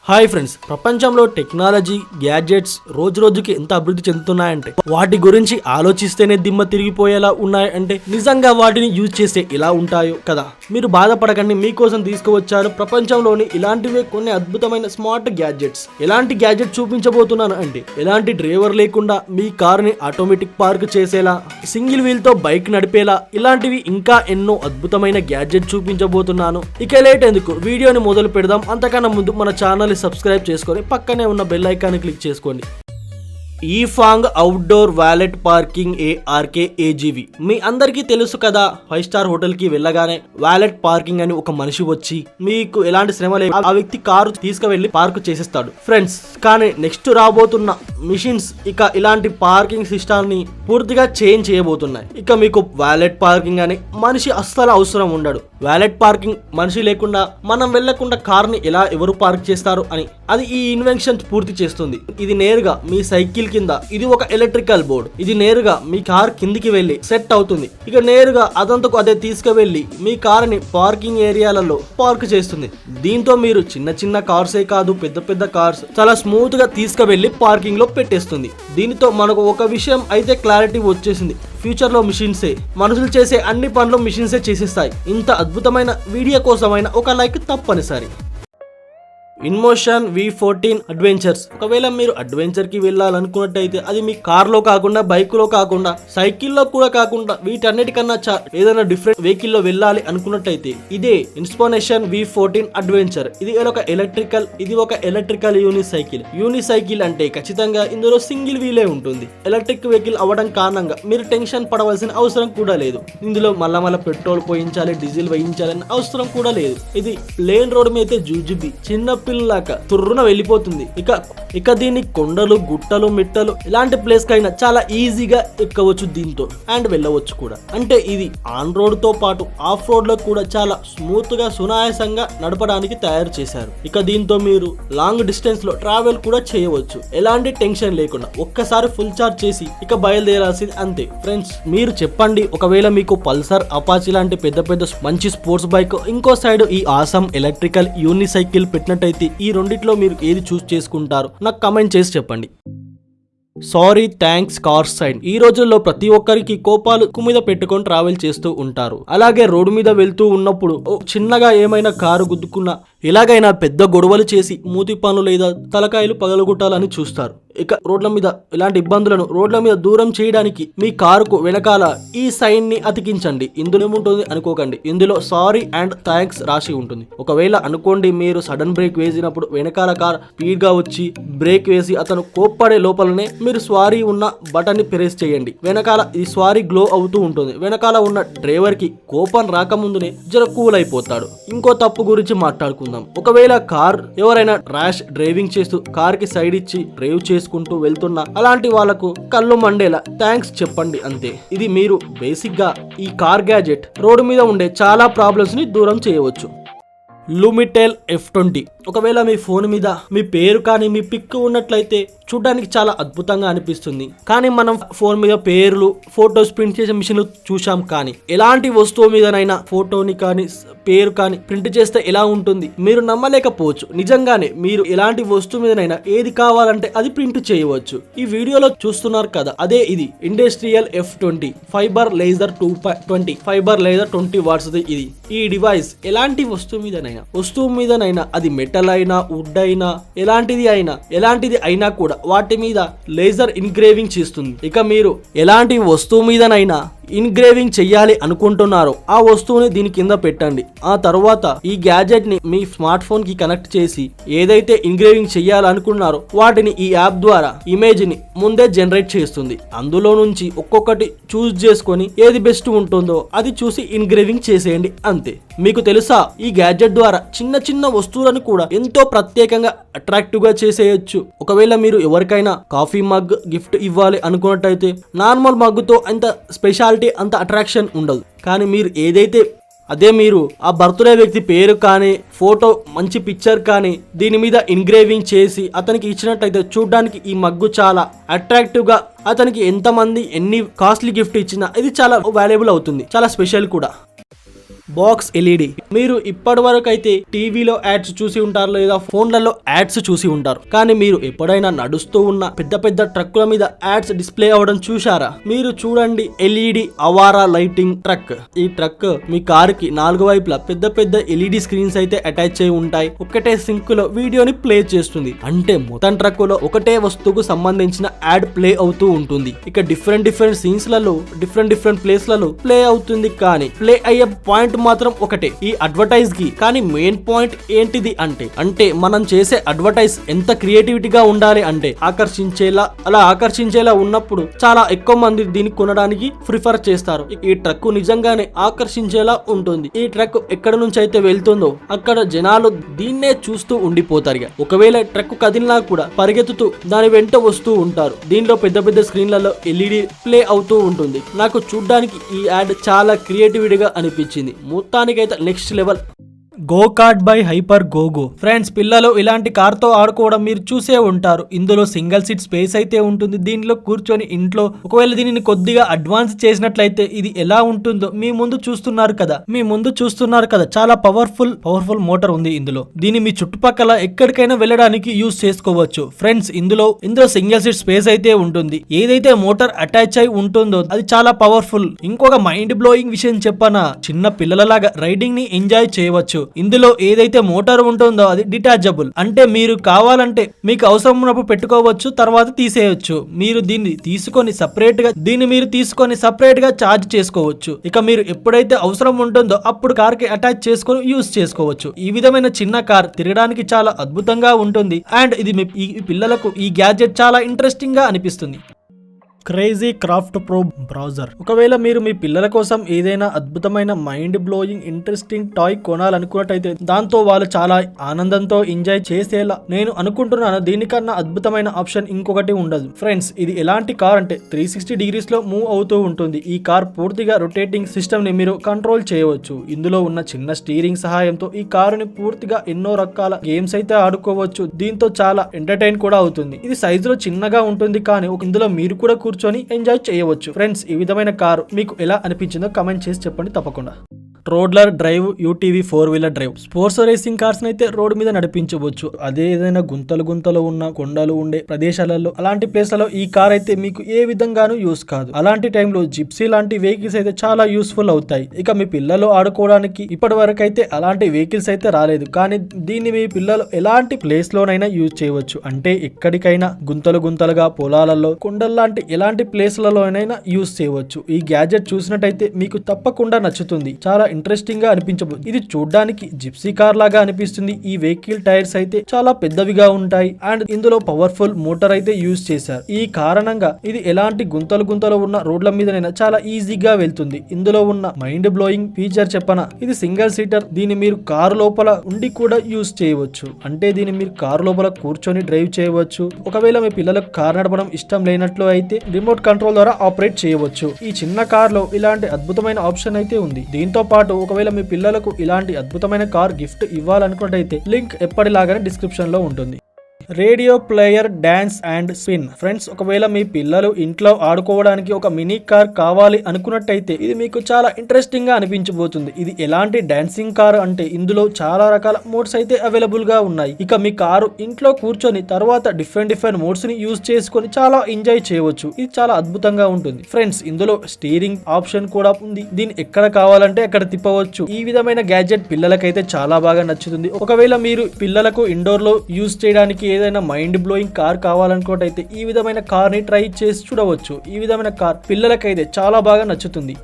Hi friends, ప్రపంచంలో technology gadgets రోజు రోజుకి ఎంత అభివృద్ధి చెందుతున్నాయంటే వాటి గురించి ఆలోచిస్తేనే దిమ్మ తిరిగిపోయేలా ఉన్నాయంటే నిజంగా వాటిని యూజ్ చేస్తే ఎలా ఉంటాయో కదా. మీరు బాధపడకండి, మీకోసం తీసుకువచ్చాను ప్రపంచంలోని ఇలాంటివే కొన్ని అద్భుతమైన స్మార్ట్ గ్యాడ్జెట్స్. ఎలాంటి గ్యాడ్జెట్ చూపించబోతున్నాను అంటే ఎలాంటి డ్రైవర్ లేకుండా మీ కారుని ఆటోమేటిక్ పార్క్ చేసేలా, సింగిల్ వీల్ తో బైక్ నడిపేలా ఇలాంటివి ఇంకా ఎన్నో అద్భుతమైన గ్యాడ్జెట్ చూపించబోతున్నాను. ఇక లేట్ ఎందుకు, వీడియోని మొదలు పెడదాం. అంతకన్నా ముందు మన ఛానల్ సబ్స్క్రైబ్ చేసుకొని పక్కనే ఉన్న బెల్ ఐకాన్ క్లిక్ చేసుకోండి. ఈఫాంగ్ అవుట్డోర్ వాలెట్ పార్కింగ్ ARKAGV. మీ అందరికీ తెలుసు కదా, 5 స్టార్ హోటల్ కి వెళ్ళగానే వాలెట్ పార్కింగ్ అని ఒక మనిషి వచ్చి మీకు ఎలాంటి శ్రమ లేదు, ఆ వ్యక్తి కారు తీసుకువెళ్ళి పార్క్ చేసేస్తాడు ఫ్రెండ్స్. కానీ నెక్స్ట్ రాబోతున్న మిషన్స్ ఇక ఇలాంటి పార్కింగ్ సిస్టమ్ ని పూర్తిగా చేంజ్ చేయబోతున్నాయి. ఇక మీకు వాలెట్ పార్కింగ్ అని మనిషి అస్సలు అవసరం ఉండడు. వాలెట్ పార్కింగ్ మనిషి లేకుండా మనం వెళ్లకుండా కార్ ని ఎలా ఎవరు పార్క్ చేస్తారు అని అది ఈ ఇన్వెన్షన్ పూర్తి చేస్తుంది. ఇది నేరుగా మీ సైకిల్ కింద, ఇది ఒక ఎలక్ట్రికల్ బోర్డ్, ఇది నేరుగా మీ కార్ కిందికి వెళ్లి సెట్ అవుతుంది. ఇక నేరుగా అదంతకు అదే తీసుకువెళ్లి మీ కార్ ని పార్కింగ్ ఏరియాలలో పార్క్ చేస్తుంది. దీంతో మీరు చిన్న చిన్న కార్సే కాదు, పెద్ద పెద్ద కార్స్ చాలా స్మూత్ గా తీసుకువెళ్లి పార్కింగ్ లో పెట్టేస్తుంది. దీనితో మనకు ఒక విషయం అయితే క్లారిటీ వచ్చేసింది, ఫ్యూచర్ లో మిషన్సే మనుషులు చేసే అన్ని పనులు మిషన్సే చేసేస్తాయి. ఇంత అద్భుతమైన వీడియో కోసమైన ఒక లైక్ తప్పనిసరి. ఇన్మోషన్ V14 అడ్వెంచర్స్. ఒకవేళ మీరు అడ్వెంచర్ కి వెళ్ళాలనుకున్నట్టయితే అది మీ కార్ లో కాకుండా, బైక్ లో కాకుండా, సైకిల్లో కూడా కాకుండా వీటన్నిటికన్నా ఏదైనా డిఫరెంట్ వెహికల్ లో వెళ్ళాలి అనుకున్నట్టయితే ఇదే ఇన్స్పిరేషన్ V14 అడ్వెంచర్. ఇది ఒక ఎలక్ట్రికల్ యూనిసైకిల్ అంటే ఖచ్చితంగా ఇందులో సింగిల్ వీలే ఉంటుంది. ఎలక్ట్రిక్ వెహికల్ అవ్వడం కారణంగా మీరు టెన్షన్ పడవలసిన అవసరం కూడా లేదు. ఇందులో మళ్ళా పెట్రోల్ పోయించాలి, డీజిల్ వేయించాలని అవసరం కూడా లేదు. ఇది ప్లేన్ రోడ్ మీద అయితే జూజుబి చిన్న పిల్లలాగా తుర్రున వెళ్ళిపోతుంది. ఇక దీని కొండలు, గుట్టలు, మిట్టలు ఇలాంటి ప్లేస్ కైనా చాలా ఈజీగా ఎక్కవచ్చు దీంతో, అండ్ వెళ్ళవచ్చు కూడా. అంటే ఇది ఆన్ రోడ్ తో పాటు ఆఫ్ రోడ్ లో కూడా చాలా స్మూత్ గా సునాయాసంగా నడపడానికి తయారు చేశారు. ఇక దీంతో మీరు లాంగ్ డిస్టెన్స్ లో ట్రావెల్ కూడా చేయవచ్చు, ఎలాంటి టెన్షన్ లేకుండా. ఒక్కసారి ఫుల్ చార్జ్ చేసి ఇక బయలుదేరాల్సింది అంతే. ఫ్రెండ్స్, మీరు చెప్పండి, ఒకవేళ మీకు పల్సర్, అపాచీ లాంటి పెద్ద మంచి స్పోర్ట్స్ బైక్, ఇంకో సైడ్ ఈ ఆసమ్ ఎలక్ట్రికల్ యూనిసైకిల్ పెట్టినట్టయితే ఈ రెండిట్లో మీరు ఏది చూస్ చేసుకుంటారు నాకు కమెంట్ చేసి చెప్పండి. Sorry thanks car side. ఈ రోజుల్లో ప్రతి ఒక్కరికి కోపాలు మీద పెట్టుకొని ట్రావెల్ చేస్తూ ఉంటారు. అలాగే రోడ్డు మీద వెళ్తూ ఉన్నప్పుడు చిన్నగా ఏమైనా కారు గుద్దుకున్నా ఎలాగైనా పెద్ద గొడవలు చేసి మూతి పనులు లేదా తలకాయలు పగలగొట్టాలని చూస్తారు. ఇక రోడ్ల మీద ఇలాంటి ఇబ్బందులను రోడ్ల మీద దూరం చేయడానికి మీ కారుకు వెనకాల ఈ సైన్ ని అతికించండి. ఇందులో ఏముంటుంది అనుకోకండి, ఇందులో సారీ అండ్ థ్యాంక్స్ రాసి ఉంటుంది. ఒకవేళ అనుకోండి మీరు సడన్ బ్రేక్ వేసినప్పుడు వెనకాల కార్ స్పీడ్ గా వచ్చి బ్రేక్ వేసి అతను కోప్పడే లోపలనే మీరు స్వారీ ఉన్న బటన్ ని ప్రెస్ చేయండి. వెనకాల ఈ స్వారీ గ్లో అవుతూ ఉంటుంది. వెనకాల ఉన్న డ్రైవర్ కి కోపం రాకముందునే జర కూల్ అయిపోతాడు. ఇంకో తప్పు గురించి మాట్లాడుకుందాం. ఒకవేళ కార్ ఎవరైనా ర్యాష్ డ్రైవింగ్ చేస్తూ కార్ కి సైడ్ ఇచ్చి డ్రైవ్ చేసుకుంటూ వెళ్తున్నా అలాంటి వాళ్ళకు కళ్ళు మండేలా థ్యాంక్స్ చెప్పండి అంతే. ఇది మీరు బేసిక్ గా ఈ కార్ గ్యాడ్జెట్ రోడ్డు మీద ఉండే చాలా ప్రాబ్లమ్స్ ని దూరం చేయవచ్చు. లూమిటెల్ F20. ఒకవేళ మీ ఫోన్ మీద మీ పేరు కానీ మీ పిక్ ఉన్నట్లయితే చూడడానికి చాలా అద్భుతంగా అనిపిస్తుంది. కానీ మనం ఫోన్ మీద పేర్లు, ఫోటోస్ ప్రింట్ చేసే మిషన్లు చూసాం. కానీ ఎలాంటి వస్తువు మీదనైనా ఫోటోని కానీ పేరు కానీ ప్రింట్ చేస్తే ఎలా ఉంటుంది మీరు నమ్మలేకపోవచ్చు. నిజంగానే మీరు ఎలాంటి వస్తువు మీదనైనా ఏది కావాలంటే అది ప్రింట్ చేయవచ్చు. ఈ వీడియోలో చూస్తున్నారు కదా, అదే ఇది industrial F20 fibre laser 20 watts. ఇది ఈ డివైస్ ఎలాంటి వస్తువు మీదనైనా అది మెటల్ అయినా, వుడ్ అయినా, ఎలాంటిది అయినా కూడా వాటి మీద లేజర్ ఇన్గ్రేవింగ్ చేస్తుంది. ఇక మీరు ఎలాంటి వస్తువు మీదనైనా ఇన్గ్రేవింగ్ చెయ్యాలి అనుకుంటున్నారో ఆ వస్తువుని దీని కింద పెట్టండి. ఆ తర్వాత ఈ గ్యాడ్జెట్ ని మీ స్మార్ట్ ఫోన్ కి కనెక్ట్ చేసి ఏదైతే ఇన్గ్రేవింగ్ చెయ్యాలనుకున్నారో వాటిని ఈ యాప్ ద్వారా ఇమేజ్ ని ముందే జనరేట్ చేస్తుంది. అందులో నుంచి ఒక్కొక్కటి చూస్ చేసుకొని ఏది బెస్ట్ ఉంటుందో అది చూసి ఇన్గ్రేవింగ్ చేసేయండి అంతే. మీకు తెలుసా, ఈ గ్యాడ్జెట్ ద్వారా చిన్న వస్తువులను కూడా ఎంతో ప్రత్యేకంగా అట్రాక్టివ్ గా చేసేయచ్చు. ఒకవేళ మీరు ఎవరికైనా కాఫీ మగ్ గిఫ్ట్ ఇవ్వాలి అనుకున్నట్టయితే నార్మల్ మగ్గుతో అంత స్పెషాలిటీ, అంత అట్రాక్షన్ ఉండదు. కానీ మీరు ఏదైతే మీరు ఆ బర్త్డే వ్యక్తి పేరు కానీ, ఫోటో, మంచి పిక్చర్ కానీ దీని మీద ఇన్గ్రేవింగ్ చేసి అతనికి ఇచ్చినట్టయితే చూడడానికి ఈ మగ్గు చాలా అట్రాక్టివ్ గా, అతనికి ఎంతమంది ఎన్ని కాస్ట్లీ గిఫ్ట్ ఇచ్చినా ఇది చాలా వాల్యుబుల్ అవుతుంది, చాలా స్పెషల్ కూడా. Box LED. మీరు ఇప్పటి వరకు అయితే టీవీలో యాడ్స్ చూసి ఉంటారు లేదా ఫోన్లలో యాడ్స్ చూసి ఉంటారు. కానీ మీరు ఎప్పుడైనా నడుస్తూ ఉన్న పెద్ద పెద్ద ట్రక్కుల మీద యాడ్స్ డిస్ప్లే అవ్వడం చూశారా? మీరు చూడండి, ఎల్ఈడి అవారా లైటింగ్ ట్రక్. ఈ ట్రక్ మీ కార్ కి 4 వైపులా పెద్ద పెద్ద ఎల్ఈడి స్క్రీన్స్ అయితే అటాచ్ అయి ఉంటాయి. ఒకటే సింక్ లో వీడియోని ప్లే చేస్తుంది. అంటే మొత్తం ట్రక్ లో ఒకటే వస్తువుకు సంబంధించిన యాడ్ ప్లే అవుతూ ఉంటుంది. ఇక డిఫరెంట్ సీన్స్ లలో డిఫరెంట్ ప్లేస్ లలో ప్లే అవుతుంది. కానీ ప్లే అయ్యే పాయింట్ మాత్రం ఒకటే, ఈ అడ్వర్టైజ్ కి. కానీ మెయిన్ పాయింట్ ఏంటిది అంటే మనం చేసే అడ్వర్టైజ్ ఎంత క్రియేటివిటీగా ఉండాలి అంటే ఆకర్షించేలా ఉన్నప్పుడు చాలా ఎక్కువ మంది దీన్ని కొనడానికి ప్రిఫర్ చేస్తారు. ఈ ట్రక్ నిజంగానే ఆకర్షించేలా ఉంటుంది. ఈ ట్రక్ ఎక్కడ నుంచి అయితే వెళ్తుందో అక్కడ జనాలు దీన్నే చూస్తూ ఉండిపోతారు. ఒకవేళ ట్రక్ కదిలినా కూడా పరిగెత్తుతూ దాని వెంట వస్తూ ఉంటారు. దీనిలో పెద్ద స్క్రీన్లలో ఎల్ఈడి ప్లే అవుతూ ఉంటుంది. నాకు చూడ్డానికి ఈ యాడ్ చాలా క్రియేటివిటీగా అనిపించింది. మొత్తానికైతే next level. Go kart by Hyper GoGo. Friends, పిల్లలు ఇలాంటి కార్ తో ఆడుకోవడం మీరు చూసే ఉంటారు. ఇందులో సింగిల్ సీట్ స్పేస్ అయితే ఉంటుంది. దీనిలో కూర్చొని ఇంట్లో ఒకవేళ దీనిని కొద్దిగా అడ్వాన్స్ చేసినట్లయితే ఇది ఎలా ఉంటుందో మీ ముందు చూస్తున్నారు కదా. చాలా పవర్ఫుల్ మోటార్ ఉంది ఇందులో. దీన్ని మీ చుట్టుపక్కల ఎక్కడికైనా వెళ్ళడానికి యూజ్ చేసుకోవచ్చు. ఫ్రెండ్స్, ఇందులో సింగిల్ సీట్ స్పేస్ అయితే ఉంటుంది. ఏదైతే మోటార్ అటాచ్ అయి ఉంటుందో అది చాలా పవర్ఫుల్. ఇంకొక మైండ్ బ్లోయింగ్ విషయం చెప్పనా, చిన్న పిల్లలలాగా రైడింగ్ ని ఎంజాయ్ చేయవచ్చు. ఇందులో ఏదైతే మోటార్ ఉంటుందో అది డిటాచబుల్. అంటే మీరు కావాలంటే మీకు అవసరం ఉన్నప్పుడు పెట్టుకోవచ్చు, తర్వాత తీసేయచ్చు. మీరు దీన్ని తీసుకొని సపరేట్ గా ఛార్జ్ చేసుకోవచ్చు. ఇక మీరు ఎప్పుడైతే అవసరం ఉంటుందో అప్పుడు కార్ కి అటాచ్ చేసుకొని యూజ్ చేసుకోవచ్చు. ఈ విధమైన చిన్న కార్ తిరగడానికి చాలా అద్భుతంగా ఉంటుంది. అండ్ ఇది ఈ పిల్లలకు ఈ గ్యాడ్జెట్ చాలా ఇంట్రెస్టింగ్ గా అనిపిస్తుంది. Crazy craft pro browser. ఒకవేళ మీరు మీ పిల్లల కోసం ఏదైనా అద్భుతమైన మైండ్ బ్లోయింగ్ ఇంట్రెస్టింగ్ టాయ్ కొనాలనుకున్నట్టయితే దాంతో వాళ్ళు చాలా ఆనందంతో ఎంజాయ్ చేసేలా నేను అనుకుంటున్నాను. దీనికన్నా అద్భుతమైన ఆప్షన్ ఇంకొకటి ఉండదు. ఫ్రెండ్స్, ఇది ఎలాంటి కార్ అంటే 360 డిగ్రీస్ లో మూవ్ అవుతూ ఉంటుంది. ఈ కార్ పూర్తిగా రొటేటింగ్ సిస్టమ్ ని మీరు కంట్రోల్ చేయవచ్చు. ఇందులో ఉన్న చిన్న స్టీరింగ్ సహాయంతో ఈ కారుని పూర్తిగా ఎన్నో రకాల గేమ్స్ అయితే ఆడుకోవచ్చు. దీంతో చాలా ఎంటర్టైన్ కూడా అవుతుంది. ఇది సైజులో చిన్నగా ఉంటుంది, కానీ ఇందులో మీరు కూడా కూర్చొని ఎంజాయ్ చేయవచ్చు. ఫ్రెండ్స్, ఈ విధమైన కారు మీకు ఎలా అనిపించిందో కమెంట్ చేసి చెప్పండి తప్పకుండా. రోడ్లర్ drive UTV four wheeler drive. Sports racing cars అయితే రోడ్ మీద నడిపించవచ్చు. అదే ఏదైనా గుంతలు ఉన్న కొండలు ఉండే ప్రదేశాలలో అలాంటి ప్లేస్లలో ఈ కార్ అయితే మీకు ఏ విధంగానూ యూస్ కాదు. అలాంటి టైంలో జిప్సీ లాంటి వెహికల్స్ అయితే చాలా యూస్ఫుల్ అవుతాయి. ఇక మీ పిల్లలు ఆడుకోవడానికి ఇప్పటి వరకు అయితే అలాంటి వెహికల్స్ అయితే రాలేదు. కానీ దీన్ని మీ పిల్లలు ఎలాంటి ప్లేస్ లోనైనా యూజ్ చేయవచ్చు. అంటే ఎక్కడికైనా గుంతలుగా పొలాలలో కొండల్లాంటి ఎలాంటి ప్లేస్లలోనైనా యూజ్ చేయవచ్చు. ఈ గ్యాడ్జెట్ చూసినట్టయితే మీకు తప్పకుండా నచ్చుతుంది. చాలా ఇంట్రెస్టింగ్ గా అనిపించబోతుంది. ఇది చూడడానికి జిప్సీ కార్ లాగా అనిపిస్తుంది. ఈ వెహికల్ టైర్స్ అయితే చాలా పెద్దవిగా ఉంటాయి. అండ్ ఇందులో పవర్ఫుల్ మోటార్ అయితే యూజ్ చేశారు. ఈ కారణంగా ఇది ఎలాంటి గుంతలు ఉన్న రోడ్ల మీదనైనా చాలా ఈజీగా వెళ్తుంది. ఇందులో ఉన్న మైండ్ బ్లోయింగ్ ఫీచర్ చెప్పనా, ఇది సింగిల్ సీటర్. దీన్ని మీరు కారు లోపల ఉండి కూడా యూజ్ చేయవచ్చు. అంటే దీన్ని మీరు కారు లోపల కూర్చొని డ్రైవ్ చేయవచ్చు. ఒకవేళ మీ పిల్లలకు కార్ నడపడం ఇష్టం లేనట్లు అయితే రిమోట్ కంట్రోల్ ద్వారా ఆపరేట్ చేయవచ్చు. ఈ చిన్న కార్ లో ఇలాంటి అద్భుతమైన ఆప్షన్ అయితే ఉంది. దీంతో పాటు ఒకవేళ మీ పిల్లలకు ఇలాంటి అద్భుతమైన కార్ గిఫ్ట్ ఇవ్వాలనుకున్నట్టయితే లింక్ ఎప్పటిలాగానే డిస్క్రిప్షన్ లో ఉంటుంది. Radio player dance and spin. Friends, ఒకవేళ మీ పిల్లలు ఇంట్లో ఆడుకోవడానికి ఒక మినీ కార్ కావాలి అనుకున్నట్టయితే ఇది మీకు చాలా ఇంట్రెస్టింగ్ గా అనిపించబోతుంది. ఇది ఎలాంటి డాన్సింగ్ కార్ అంటే ఇందులో చాలా రకాల మోడ్స్ అయితే అవైలబుల్ గా ఉన్నాయి. ఇక మీ కారు ఇంట్లో కూర్చొని తర్వాత డిఫరెంట్ మోడ్స్ ని యూజ్ చేసుకొని చాలా ఎంజాయ్ చేయవచ్చు. ఇది చాలా అద్భుతంగా ఉంటుంది. ఫ్రెండ్స్, ఇందులో స్టీరింగ్ ఆప్షన్ కూడా ఉంది. దీన్ని ఎక్కడ కావాలంటే అక్కడ తిప్పవచ్చు. ఈ విధమైన గ్యాడ్జెట్ పిల్లలకైతే చాలా బాగా నచ్చుతుంది. ఒకవేళ మీరు పిల్లలకు ఇండోర్ లో యూజ్ చేయడానికి ఏదైనా మైండ్ బ్లోయింగ్ కార్ కావాలనుకోవటైతే ఈ విధమైన కార్ ని ట్రై చేసి చూడవచ్చు. ఈ విధమైన కార్ పిల్లలకైతే చాలా బాగా నచ్చుతుంది.